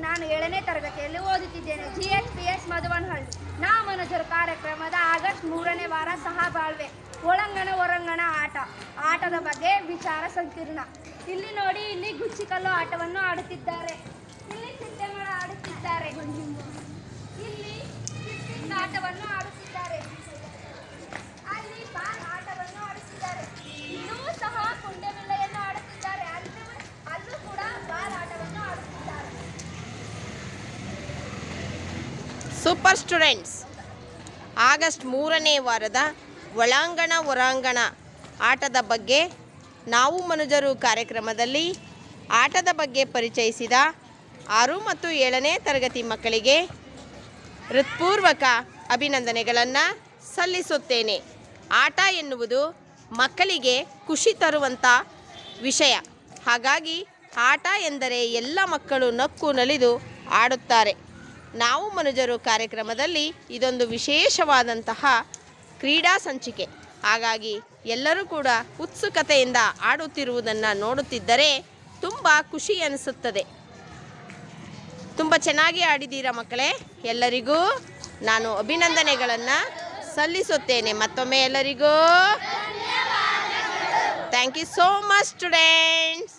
ನಾನು 7ನೇ ತರಗತಿಯಲ್ಲಿ ಓದುತ್ತಿದ್ದೇನೆ. GHPS ಮಧುವನಹಳ್ಳಿ. ನಾವು ಮನುಜರು ಕಾರ್ಯಕ್ರಮದ ಆಗಸ್ಟ್ 3ನೇ ವಾರ ಸಹಬಾಳ್ವೆ ಒಳಾಂಗಣ ಹೊರಾಂಗಣ ಆಟದ ಬಗ್ಗೆ ವಿಚಾರ ಸಂಕಿರಣ. ಇಲ್ಲಿ ನೋಡಿ, ಇಲ್ಲಿ ಗುಚ್ಚಿಕಲ್ಲು ಆಟವನ್ನು ಆಡುತ್ತಿದ್ದಾರೆ, ಇಲ್ಲಿ ಚಿಟ್ಟೆಮಳ ಆಡುತ್ತಿದ್ದಾರೆ, ಇಲ್ಲಿ ಆಟವನ್ನು ಆಡುತ್ತಿದ್ದಾರೆ, ಅಲ್ಲಿ ಬಾಲ್ ಆಟವನ್ನು ಆಡುತ್ತಿದ್ದಾರೆ, ಇಲ್ಲೂ ಸಹ ಕುಂಟೆಬಿಲ್ಲೆಯನ್ನು ಆಡುತ್ತಿದ್ದಾರೆ, ಅಲ್ಲೂ ಕೂಡ ಬಾಲ್ ಆಟವನ್ನು ಆಡುತ್ತಿದ್ದಾರೆ. ಸೂಪರ್ ಸ್ಟೂಡೆಂಟ್ಸ್, ಆಗಸ್ಟ್ 3ನೇ ವಾರದ ಒಳಾಂಗಣ ಹೊರಾಂಗಣ ಆಟದ ಬಗ್ಗೆ ನಾವು ಮನುಜರು ಕಾರ್ಯಕ್ರಮದಲ್ಲಿ ಆಟದ ಬಗ್ಗೆ ಪರಿಚಯಿಸಿದ 6 ಮತ್ತು 7ನೇ ತರಗತಿ ಮಕ್ಕಳಿಗೆ ಹೃತ್ಪೂರ್ವಕ ಅಭಿನಂದನೆಗಳನ್ನು ಸಲ್ಲಿಸುತ್ತೇನೆ. ಆಟ ಎನ್ನುವುದು ಮಕ್ಕಳಿಗೆ ಖುಷಿ ತರುವಂಥ ವಿಷಯ. ಹಾಗಾಗಿ ಆಟ ಎಂದರೆ ಎಲ್ಲ ಮಕ್ಕಳು ನಕ್ಕು ನಲಿದು ಆಡುತ್ತಾರೆ. ನಾವು ಮನುಜರು ಕಾರ್ಯಕ್ರಮದಲ್ಲಿ ಇದೊಂದು ವಿಶೇಷವಾದಂತಹ ಕ್ರೀಡಾ ಸಂಚಿಕೆ. ಹಾಗಾಗಿ ಎಲ್ಲರೂ ಕೂಡ ಉತ್ಸುಕತೆಯಿಂದ ಆಡುತ್ತಿರುವುದನ್ನು ನೋಡುತ್ತಿದ್ದರೆ ತುಂಬ ಖುಷಿ ಅನಿಸುತ್ತದೆ. ತುಂಬ ಚೆನ್ನಾಗಿ ಆಡಿದ್ದೀರಾ ಮಕ್ಕಳೇ. ಎಲ್ಲರಿಗೂ ನಾನು ಅಭಿನಂದನೆಗಳನ್ನು ಸಲ್ಲಿಸುತ್ತೇನೆ. ಮತ್ತೊಮ್ಮೆ ಎಲ್ಲರಿಗೂ thank you so much students.